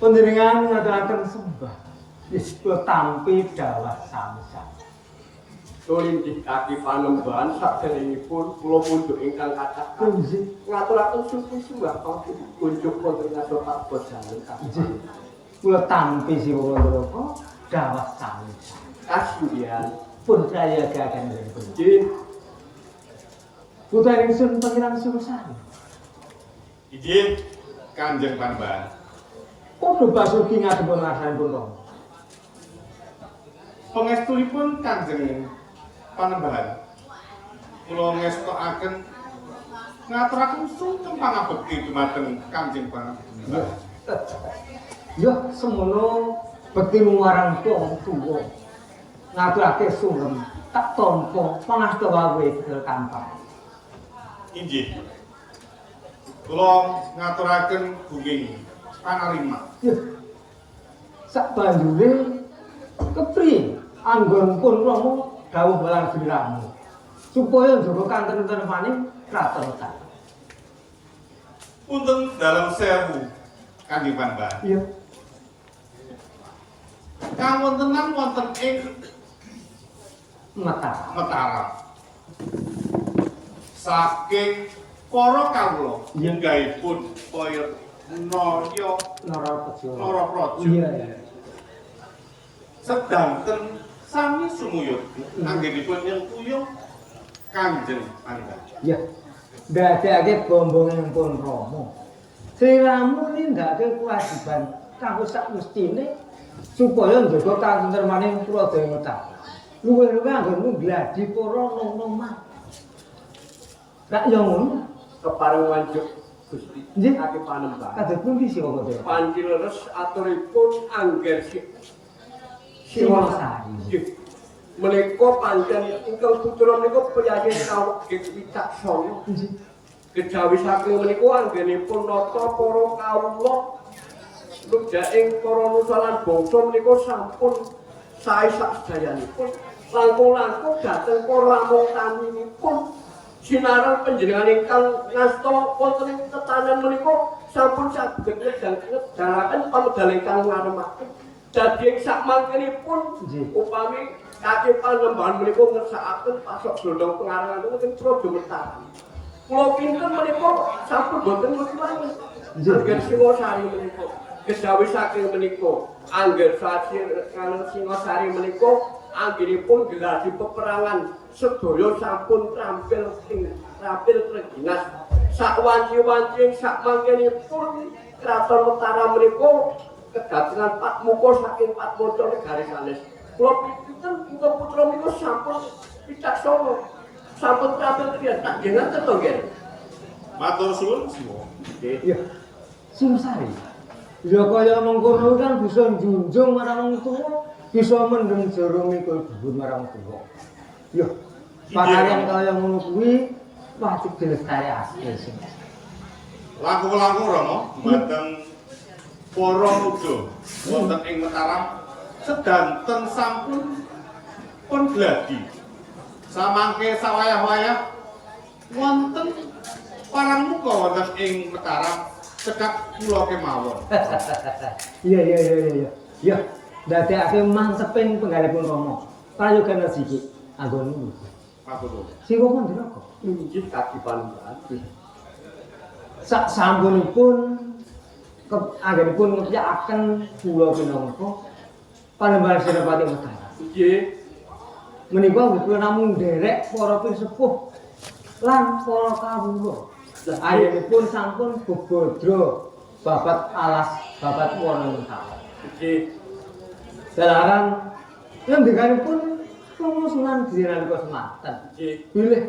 Panjenengan ngaturaken sembah disebut tampi dawah samsa. Tulindik kaki panembahan saderengipun kula pundhuk ingkang kathah ngaturaken suku sembah kunjuk wonten ngaso tak bojanen kabeh. Kula tampi siwandara dawah samsa. Kasihan Pun kaya gagahan pun. nggih. Putra ingsun Pangeran Sursari. Inggih Kanjeng Panembahan. Padha basuki ngadhepun rasanipun Rama. Pangestulipun Kanjeng Panembahan. Kula ngestokaken ngaturaken sungkem pangabekti dumateng Kanjeng Panembahan. Ya semono bektimu marang wong tuwa. Ngaturake sungkem tak tampa pangasta wae kampang. Inggih. Kula ngaturaken bunging panarima. Ya. Sak banjure kepriye anggonipun Rama dawuh balang sliramu supaya njaga kantrepaning kraton Taru. Punten dalem sewu Kanjeng Panembahan. Iya. Kawontenan wonten ing Mataram. Saking para kawula yenggahipun kaya Narapraja. Narapraja. Iya. Sedanten sami sumuyut anggenipun yang kuyung Kanjeng Panembahan. Ya. Ndadekake bombonganipun Rama. Sliramu nindakake kewajiban kanggo sak mestine supaya njaga katentremaning Praja Taru. Luwih-luwih anggonmu gladi para nom-noman. Rak yo ngono. Kepareng wanjuk Gusti Nggih. kaki panembahan. Kados pundi sih kok Dek? Panci leres aturipun angger Siwasari. Nggih. Menika pancen ingkang putra menika priyayi kawek wicaksana. Kejawi saking menika anggenipun nata para kawula ludaking para nusa lan bangsa menika sampun sae sak sedayanipun langkung-langkung dhateng para mungtaninipun sinarang panjenengan ingkang ngasta wonten ing tetanen menika sampun saged ngedalaken pamedal ingkang ngaremaken. Dadi sak mangkenipun upami kaki panembahan menika ngersakaken pasok glondong pengarangan wonten Praja Mataram. Kula pinten menika sampun boten ngerti. Angger Singosari menika kejawi saking menika angger sasir kalih Singosari menika anggenipun gelar di peperangan sedaya sampun trampil treginas sak wanci-wanci sak mangkenipun Kraton Mataram menika kedatangan Pak Muka saking Pak Moco negari sanes. Kula pinten ingkang putra menika sampun wicaksana sampun trampil treginas tak jenengan to nggih. Matur suwun siwa. Iya. Sungsari. Ya kaya mengkono kan bisa njunjung marang wong tuwa, bisa mendem jero mikul dhuwur marang tuwa. Ya. Pakaian kaya ngono kuwi wajib dilestarikake sing. Langkung-langkung Rama dumateng para muda wonten ing Mataram sedanten sampun pun gladi. Samangke sawayah-wayah wonten parang muka wonten ing Mataram cekak kula kemawon. Iya. Ya, ndadekake manteping penggalipun Rama. Prayogan sithik anggonmu. Matur. Siwa kandhana kok. Inggih kaki panembahan. Sak sampunipun anggenipun ngetyakaken kula pinangka Panembahan Senopati Mataram. Nggih. Menika kula namung nderek para pinsepuh lan para kawula. Ayenipun sampun bebodro babat alas babat Wonontala. Nggih. Dalaran ngendikanipun Rama Sunan Giranika Semanten. Nggih. Bilih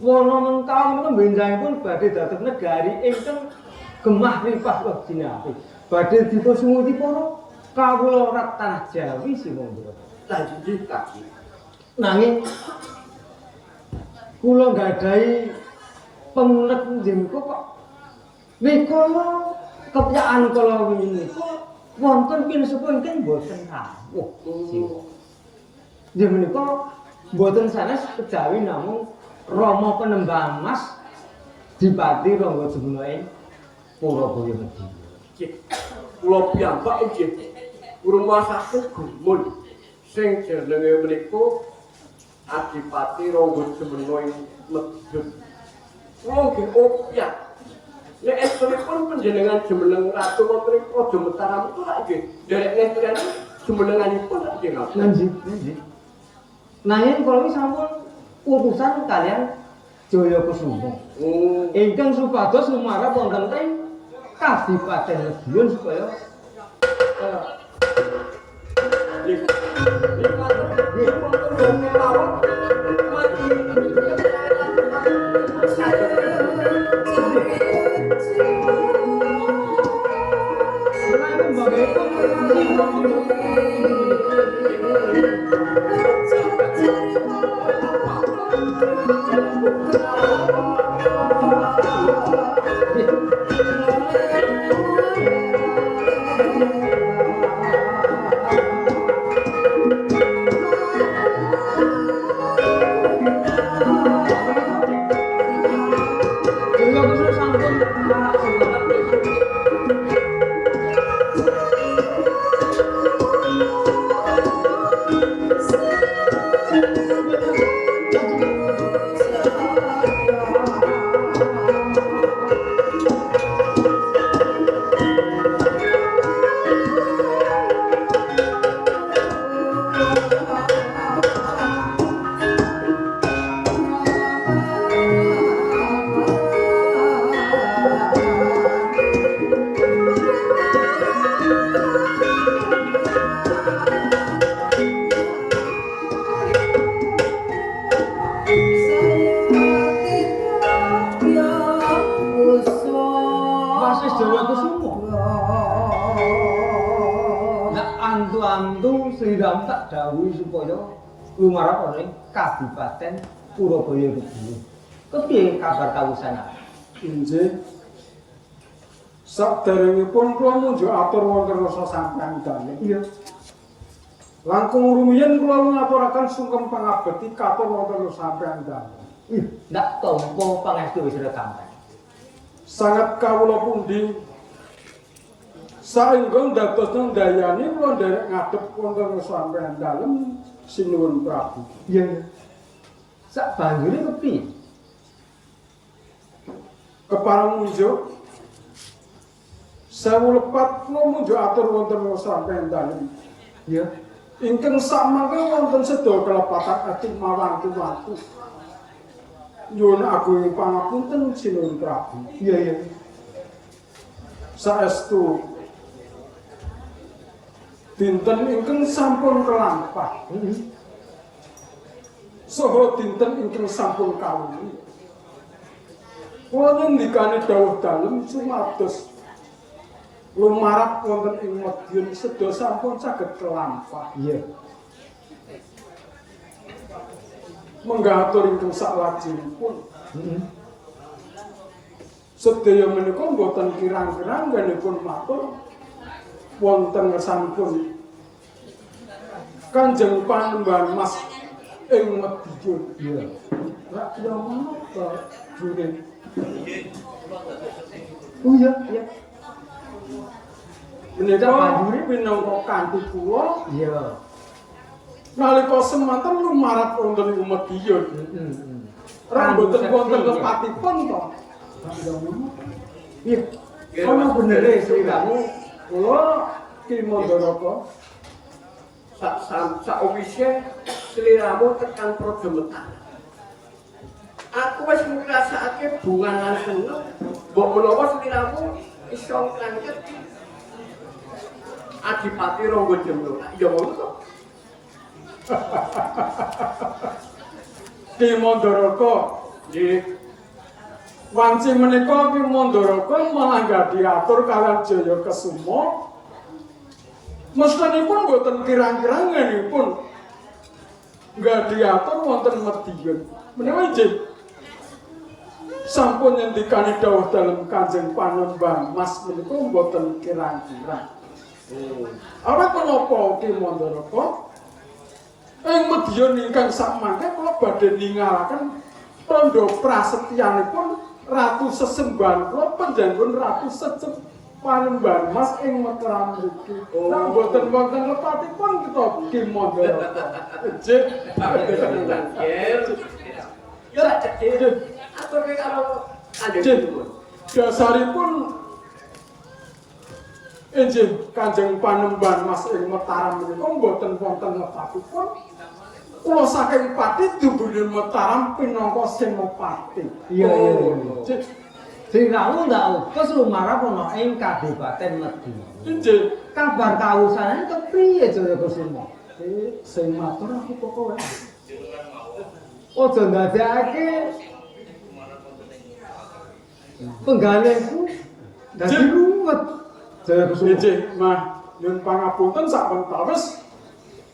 Wonontala menika benjangipun badhe dados negari ingkang gemah ripah wejinapi. Badhe dipunsunguti para kawula rat tanah Jawi Simondra. Lanjut kaki. Nanging kula nggadahi pemunek njenengku kok Mikala kepiaan kala wingi wonten pinsepun kan boten rawuh. Nggih menika boten sanes kejawi namung Rama Penembang Mas Dipati Rangga Jemuna ing Purabaya Medya. Nggih. Kula piyambak nggih ngrumasaken gumun sing jenenge menika Adipati Rangga Jemuna ing Medya. Kula nggih opyak. Nek estunipun panjenengan jumeneng Ratu wonten ing Praja Mataram itu lak nggih derek ngetren jumenenganipun lak nggih ngapunten. Nggih. Nanging kula iki sampun utusan kalian Jaya Kusuma. Ingkang supados lumarap wonten ing Kadipaten Madiun supaya Sliram tak dawuhi supaya lumarap ing Kadipaten Purabaya Medya. Kepiye kabar kawusan? Inggih. Saderengipun kula munjuk atur wonten rasa sampeyan dalem. Iya. Langkung rumiyin kula ngapuraken sungkem pangabekti katur wonten sampeyan dalem. Ih, ndak tampa pangestu wis rekampan. Sangat kawula pundi saengga dadosna dayane kula nderek ngadhep wonten sampeyan dalem sinuwun Prabu. Iya. Sak banjure kepiye? Kepareng munjuk sewu lepat kula munjuk atur wonten sampeyan dalem. Iya. Ingkang samangke wonten sedaya kelepatan ati mawantu-wantu. Nyuwun agung pangapunten sinuwun Prabu. Iya. Saestu dinten ingkang sampun kelampah. Saha dinten ingkang sampun kawuli. Kula ngendikane dawuh dalem sumados lumarap wonten ing Madiun sedaya sampun saged kelampah. Iya. Menggatur ingkang saklajengipun. Sedaya menika boten kirang-kirang ganipun matur wonten ngersanipun Kanjeng Panembahan Mas ing Madiun. Iya. Rak ya menapa jure. Oh iya. Menika banjuri pinangka kanthi kula Iya. nalika semanten lumarap wonten ing Madiun. Rak boten wonten kepatipun to. Rak ya menapa. Iya. Ana benere sliramu Kula Ki Mandaraka Sak ofisnya seliramu tekan Praja Mataram. Aku wis ngrasakake bungan lan seneng. Mbok menawa seliramu iso ngangkat Adipati Rangga Jemuna. Ya ngono to. Ki Mandaraka nggih. Wanci menika Ki Mandaraka malah diatur kaliyan Jaya Kusuma. Mestanipun boten kirang-kiranganipun diatur wonten Madiun. Menawa inggih sampun nyendikane dawuh dalem Kanjeng Panembahan Mas menika mboten kirang-kirang. Ora menapa Ki Mandaraka? Ing medya ingkang samangke kula badhe ningalaken tandha prasetyanipun Ratu Sesembahan kula panjenengan Ratu Panembahan Mas ing Mataram mriki. Nek mboten wonten lepatipun kita Ki Mandaraka. Nggih. Ya rak cek. Aturke karo Kanjeng. Dasaripun injih Kanjeng Panembahan Mas ing Mataram menika mboten wonten lepatipun. Kula saking Pati dubune Mataram pinangka Senopati. Iya. Sing rawuh ndak utus lumarap ana ing Kabupaten Mediya. Injih, Kabar kawusane kepriye Jaya Kusuma? sing matur aku pokoke. Aja ndadekake penggalengku dadi ruwet. Jaya Kusuma. Injih, Mah, nyuwun pangapunten sapertawis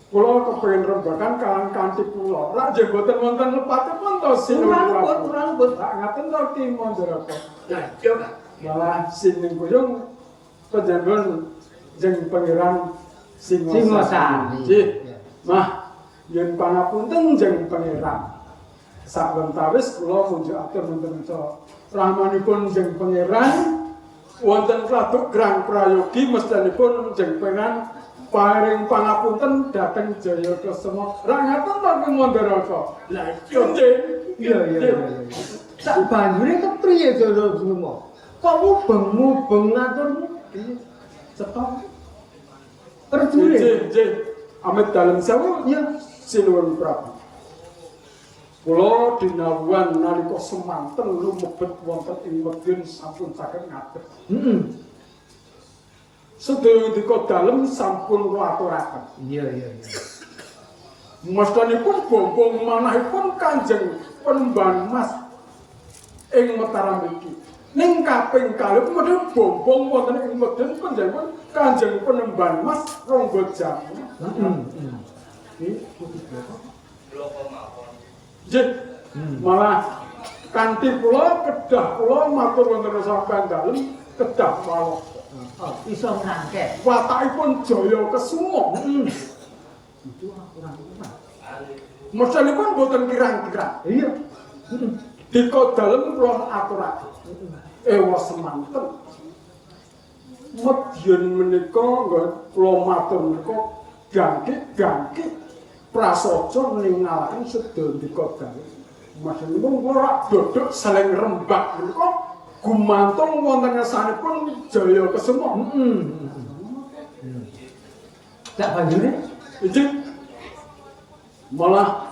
kula kepengin rembagan kalang kanthi kula. Rak nggih boten wonten lepatipun to sinuwun. Kurang but. Tak ngaten to Ki Mandaraka. Nah, coba. Malah sining kuyung panjenengan jeung pangeran Singosari. Nggih. Mah, yen pangapunten jeung pangeran. Sapertawis kula munjuk atur wonten rahmanipun jeung pangeran wonten Ratu Grang Prayogi mestanipun jeung pangeran paring pangapunten dhateng Jaya Kusuma. Ra ngaten to Ki Mandaraka. Lah, Nggih. Iya. Sak banjure kepriye Jaya Kusuma? Kok mubeng ngaturmu? Cetok. Perjure. Nggih. Amit dalem sewu Iya. sinuwun Prabu. Kula dinawuhan nalika semanten lumebet wonten ing medyan sampun saged ngadeg. Heeh. Sedaya dika dalem sampun kula aturaken. Iya. Mestanipun bombong manahipun Kanjeng Panembahan Mas ing Mataram mriki. Ning kaping kalih kemudian bombong wonten ing medyan panjenengan Kanjeng Panembahan Mas Rangga Jamu. Nggih, Nggih, malah kanthi kula kedah kula matur wonten saben dalem kedah kawula. Oh, iso ngrangket. Watakipun Jaya Kusuma. Itu kurang. Mestanipun boten kirang-kirang. Iya. Dika dalem kula aturaken. Ewa semanten. Medyan menika kula matur menika gangkit prasaja ningalaken sedaya dika dalem. Maksudipun kula rak dodok saling rembak menika gumantung wonten ngersanipun Jaya Kusuma. Tak banjure? Injih. Malah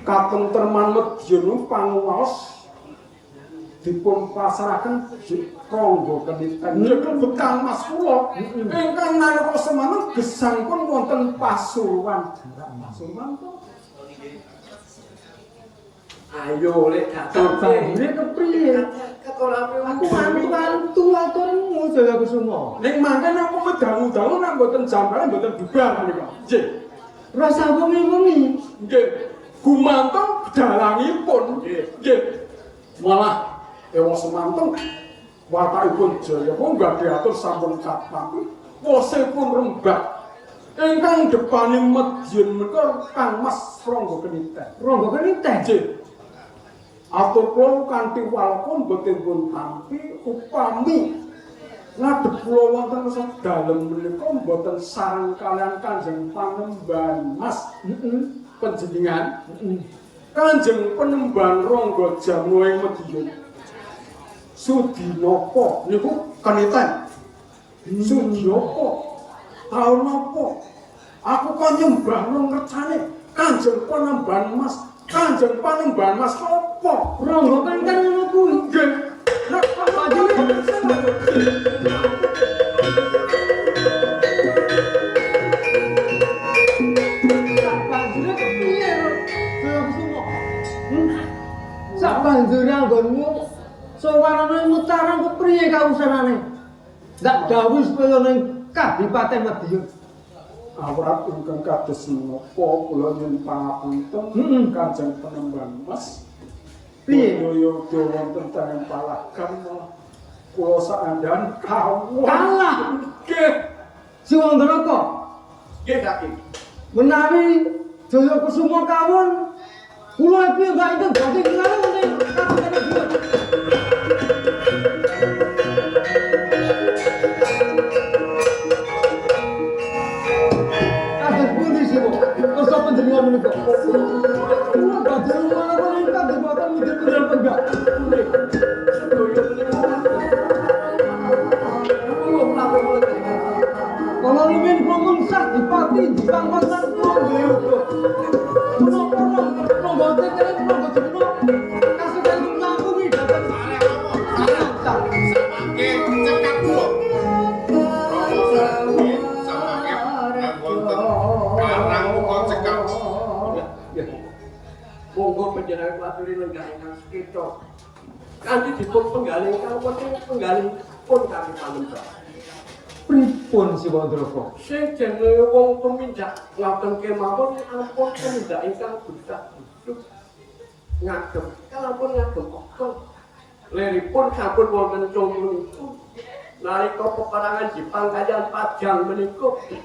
katentreman medyan panguwaos dipun pasrahaken Rangga Keniten. Nggih bekang Mas kula ingkang nalika semanten gesangipun wonten Pasuruan. Pasuruan to. Ayo lek Tak banjure kepriye? ketolape Aku mantu aturmu Jaya Kusuma. Ning mangken aku medal-medal nek mboten jambare mboten bubar menika. Nggih. Rasa wengi-wengi. Nggih. Gumantung dalangipun. Nggih. Malah ewa semanten watakipun Jaya monggo diatur sampun katpamit. Wosipun rembak. Ingkang depane medyan menika Kang Mas Rangga Keniten. Rangga Keniten. Nggih. Atur kula kanthi walakon boten pun tampi upami ngadhep kula wonten dalem menika boten sareng kalian Kanjeng Panembahan Mas panjenengan Kanjeng Panembahan Rangga Jamu ing Mediya Sudinapa niku Keniten. Sudinapa taun napa aku kok nyembah nang ngercane Kanjeng Panembahan Mas. Kanjeng Panembahan Mas apa? Rangga Keniten ngono kuwi. Nggih. Nek panjenengan banjure kepriye Jaya Kusuma? Sak banjure anggonmu sawarane Mataram kepriye kawusanane? Ndak dawuh supaya ning Kabupaten Mediya. awrat ingkang kados menapa kula nyuwun pangapunten Kanjeng Panembahan Mas. Piye? Yo wonten tangan palagan kula saandhan kawon. Kalah. Nggih. Si Wandraka. Nggih, Kaki. Menawi Jaya Kusuma kawon, kula iki enggak itu dadi kira ngene kabeh dhewe. Kabeh pundi sih, Bu? Kersa panjenengan menika. Kula badhe malah ingkang dipotong midhep penggak. Sedaya menika. Kula mlaku Kalau lumin ngomong sak dipati dipangkat lan nggih uga. Menapa nonggote kene nonggote kuno kasudan laku iki dateng Samake cekap dulu. Romo samake wonten karang muka cekap. Ya. Monggo panjenengan kuaturi lenggah ingkang sekeca. Kanthi dipun penggalih ingkang wonten penggalih pun kami panuntun. pripun si Wandraka? Sing jenenge wong tumindak ngoten kemawon ampun tumindak ingkang buta busuk ngagem kalampun ngagem kok leripun sampun wonten cungkunipun nalika peperangan Jepang kaliyan Pajang menika sing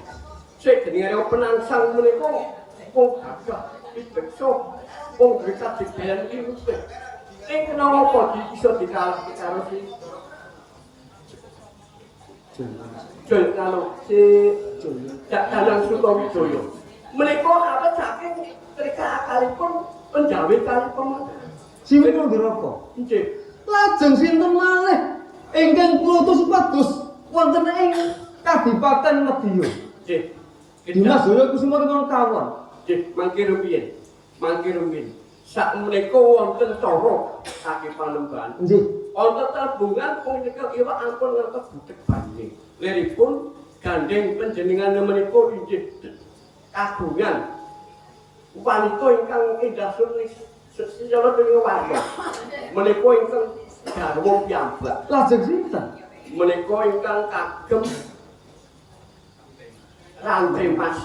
jenenge penangsang menika wong gagah dibeksa wong dekat digayan iki ing kenapa bisa dikalahke karo si Joyo kalau si Dalang Sutowijoyo menika apa saking mereka akalipun penjawi kali pemata Si Wandraka. nggih Lajeng sinten malih ingkang kula supados wonten ing Kadipaten Mediya. nggih Dimas Jaya Kusuma kawon kawon. nggih mangke rumiyin sak menika wonten cara kaki panembahan Nggih. wonten tabungan punika iwa ampun ngantos butek banyune leripun gandeng panjenengan menika inggih kagungan wanita ingkang endah suri secara dening warga menika ingkang garwa piyambak Lajeng sinten? menika ingkang kagem Rantri Mas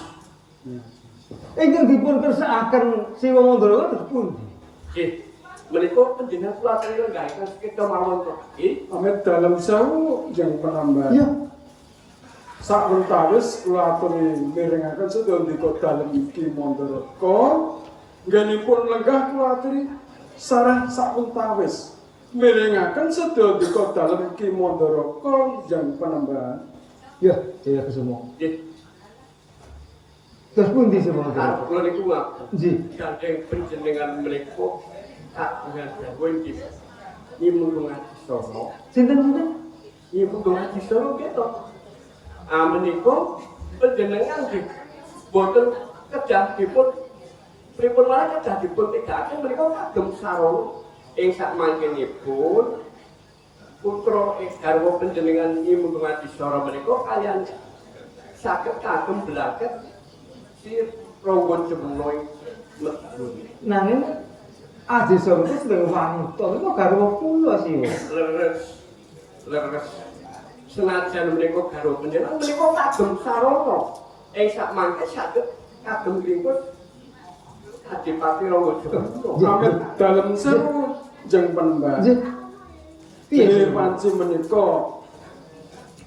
Ingkang dipun kersakaken si Wandraka terus pundi? nggih menika panjenengan kula aturi lenggah ingkang sekedha mawon to nggih Amit dalam sewu yang penambahan. Iya. Sakwentawis kula aturi mirengaken sedaya dalem iki Mandaraka nggenipun lenggah kula aturi sarah sakwentawis mirengaken sedaya dalem iki Mandaraka yang penambahan. Ya, Jaya Kusuma. nggih Terus pundi si Wandraka? kula niku ngaku Nggih. gandeng panjenengan menika kagungan dawuh iki nyimung ngadisana Sinten? nyimung ngadisana ketok menika panjenengan nggih boten kedah dipun pripun malah kedah dipun tigakaken menika kagem sarana ing sakmangkenipun putra garwa panjenengan nyimung ngadisana menika kaliyan saged kagem blaket si Rangga Jemena Medun Nanging Adi Sangka sedaya wanita niku garwa kula sih. leres senajan menika garwa panjenengan menika kagem sarana ing sakmangke saged kagem ringkut Adipati Rangga Jemena Amit dalam sewu yang penambahan. Nggih. Piye? Piye panci menika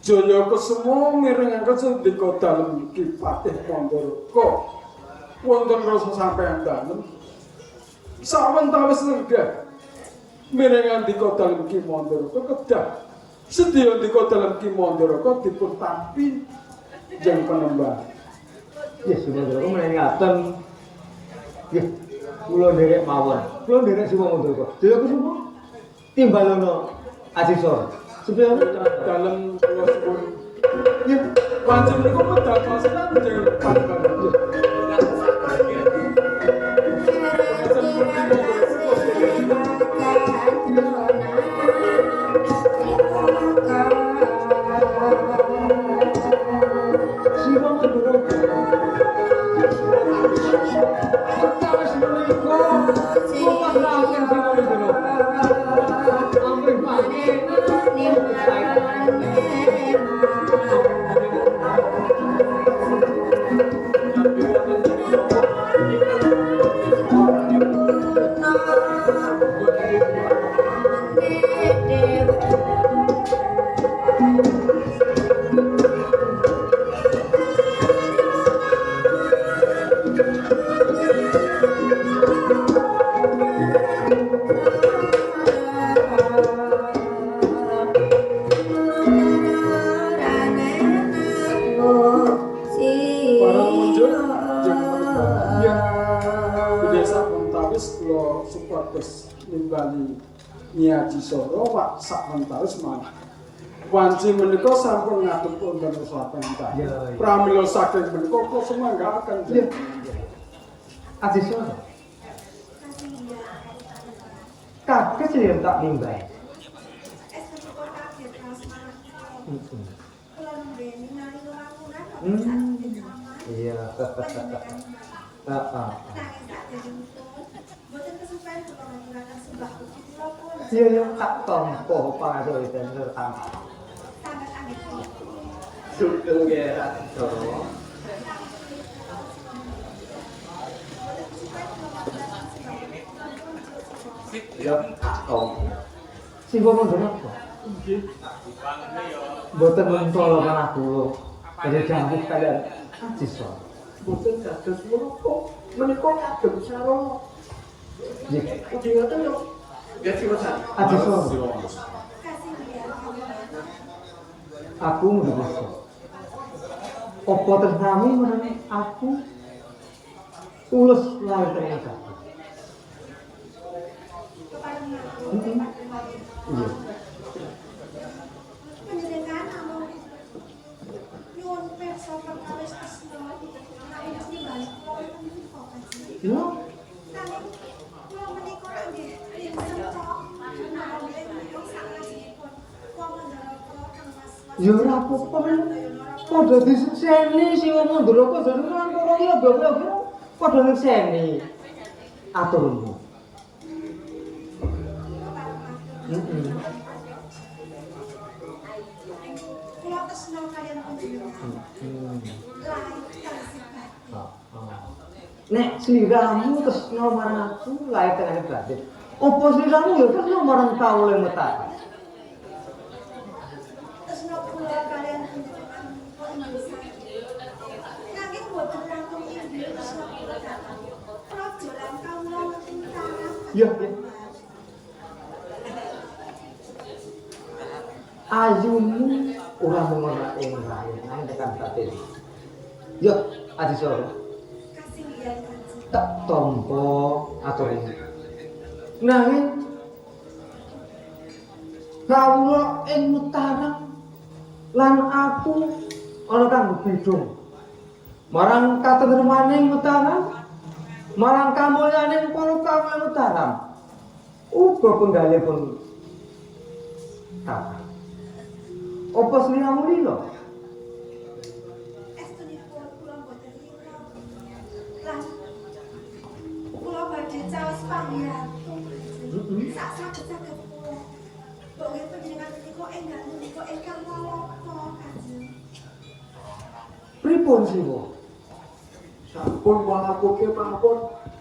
Jaya Kusuma mirengaken sedaya dalem iki Patih Mandaraka wonten rasa sampeyan dalem sawentawis lenggah mirengaken dika dalem iki Mandaraka kedah sedaya dika dalem iki Mandaraka dipun tampi yang penembah. Ya, si Wandraka menawi ngaten. Nggih. Kula nderek mawon. Kula nderek si Wandraka. Jaya Kusuma timbalono Adisara. Sepiye Dalem kula suwun ya pancen niku medal pasenan yang panjenengan. si Wandraka. Perkawis menika kula lakukan si Wandraka. Amrih mangke timbali Nyaji Soro wak sak mentawis manah. Wanci menika sampun ngadep wonten saben ta. Pramila saking menika kok semanggaken. Iya. Aji Soro. Kakek sih yang tak nimbai. Iya. Iya tak tompo paro itu terutama. Sugeng nggih Aji Soro. Ya, Si ngomong apa? Boten mentolo kan aku. Jadi jambuk kalian Aji Soro. boten dados menika kagem sarana. Nggih. Ugi ngoten lho. Nggih siwasan. Aji Soro. Aku menduga. Apa terkami menang aku tulus lahir dari aku. Iya. Iya. Ya ora apa-apa men. Padha diseni sing ngomong ndroko jane kan karo ya goblok. Padha ngeseni. Aturmu. Nek sliramu tresno marang aku lae tengene batin. Apa sliramu ya tresno marang kaule metar. Tresno kula kalian nanging boten langkung inggih tresno kula kalian. Prajolan kawula wonten tanah. Iya, iya. Ayumu ora mengorak ing rakyat nang tekan batin. Yo, Aji Soro. Kasinggihan kanjeng. Tak tompo atur ini. Nanging kawula ing Mataram lan aku ana kang bidung. Marang katentremaning Mataram, marang kamulyaning para kawula Mataram. Uga penggalipun tak. Apa sliramu lilo? Estunipun kula boten lila. Lan kula badhe caos pangyantu. Sak saged-saged kula. Bangke panjenengan menika enggal menika ingkang nalapa kanjeng. Pripun siwa? Sampun walakuke mawon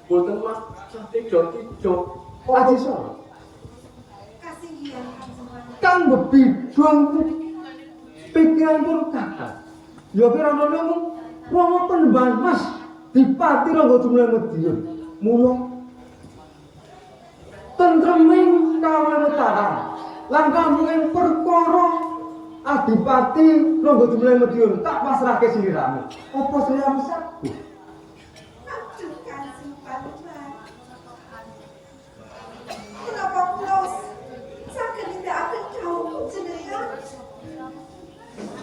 boten mas tiga-tiga. Aji Soro. Kasinggihan kanjeng. Kang bebidung pikiran pun kakak. Ya kira-kira nemu wong penembahan Mas dipati rangga jumlah Madiun. Mula tentreming kawula Mataram lan kamunging perkara adipati rangga jumlah Madiun tak pasrahke sliramu. Apa sliramu saguh? Aduh kanjeng Panembahan. Kenapa kula saged nindakaken dawuh jenengan?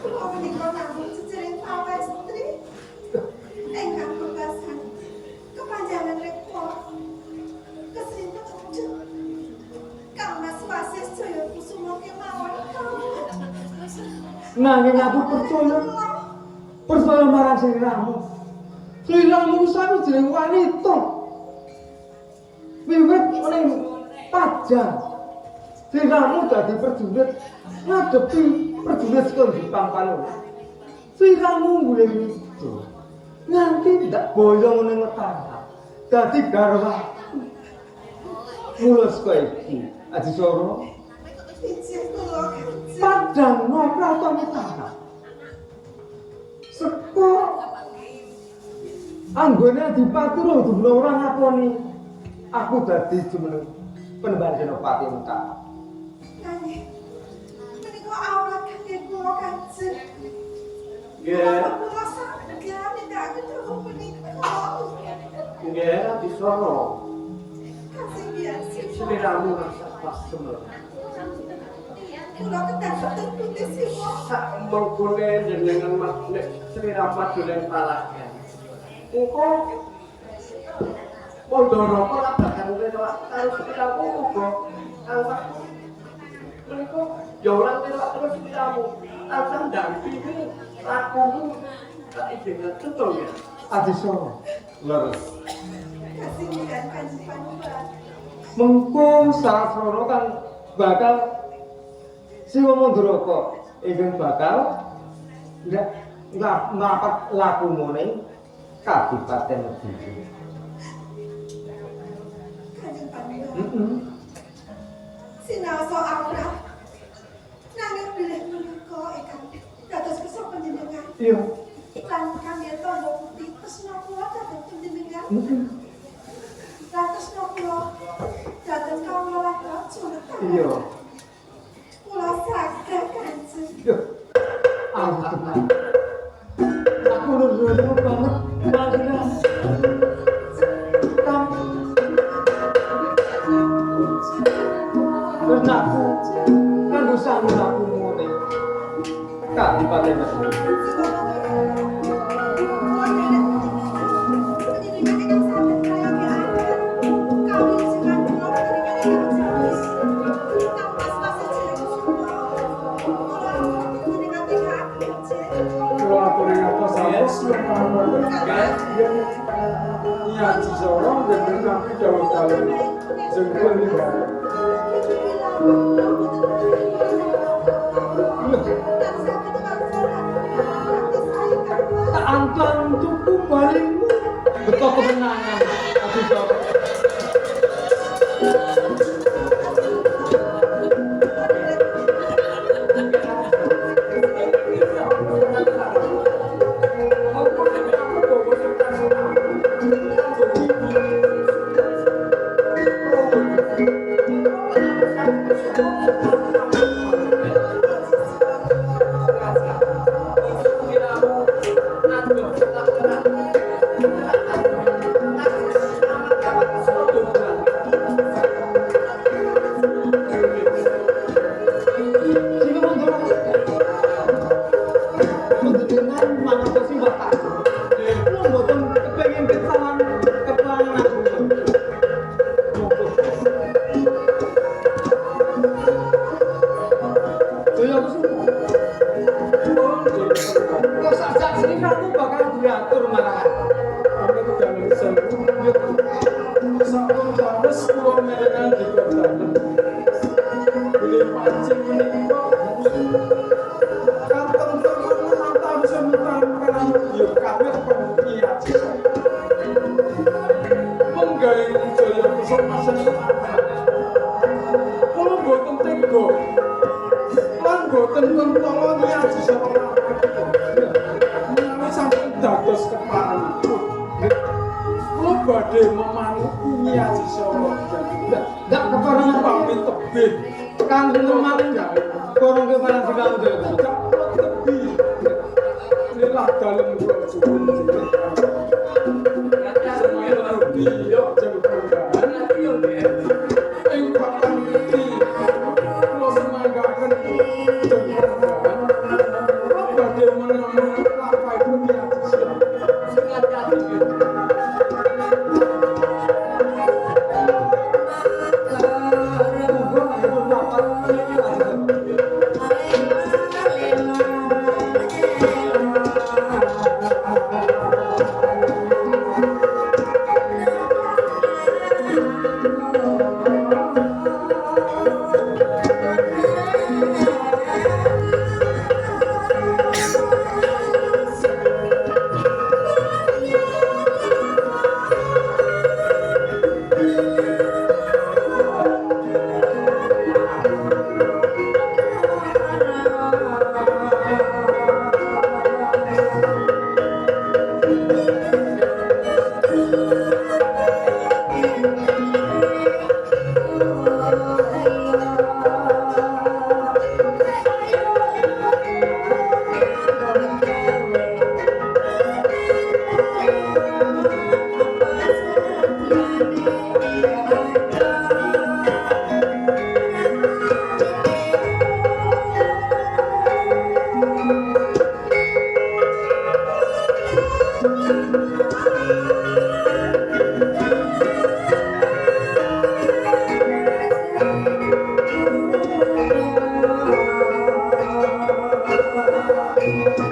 Kula menika namung jejering pawestri ingkang pungkasan kepanjangan rekor kesrinten ujuk Kang Mas Wasis Jaya Kusuma kemawon kawula. Nanging aku percaya marang sliramu. Sliramu sawijining wanita. Wiwit ning Pajang. Sliramu dadi prajurit ngadepi prajurit saka Jepang Palu. Sliramu nguling itu. Nganti ndak boyong ning Mataram. Dadi garwa. Mulus kowe iki, Aji Soro. Ijin kula kanjeng. Padang Praton Mataram. Seko anggone Adipati Rudra ora ngakoni aku dadi jumeneng penembahan Senopati Mataram. Nanging menika awrat kangge kula kanjeng. Nggih, Kula saged nindakaken dawuh menika. nggih Aji Soro. Kasinggihan sipun. sliramu rasa pas semeru. Kula kedadosan putih siwa. Sak mengkune jenengan nek sliramu majulen palagan. Engko Pondoro ora bakal rela karo sliramu uga awakku. Mereka ya ora rela terus sliramu. Tansah ndampingi lakumu tak izinkan betul ya. Adisara. Leres. Kasih dan panjenengan. Mengko Sasana kan bakal Siwa Mandraka ingkang bakal mlapat lakuning Kabupaten Kediri. Kanjeng Panjenengan. Sinaosa akrab. Nanging bilih menika ingkang dados kersa panjenengan. Iya. Lan kami tangga putih tresna kula dhateng panjenengan. Lan tresna kula dhateng kawula lan raja. Iya. Kula saged kanjeng. Yo. Aku tenang. Aku nurut banget. Panjenengan. Terus aku kanggo sami aku ngene. Kabupaten Kediri. Kula aturi ngatos sanes menawi yen iya Cisoro dengan kami jauh dalam jengkel negara. Tak anton cukup balikmu. Betul kemenangan. Adisara. Thank you.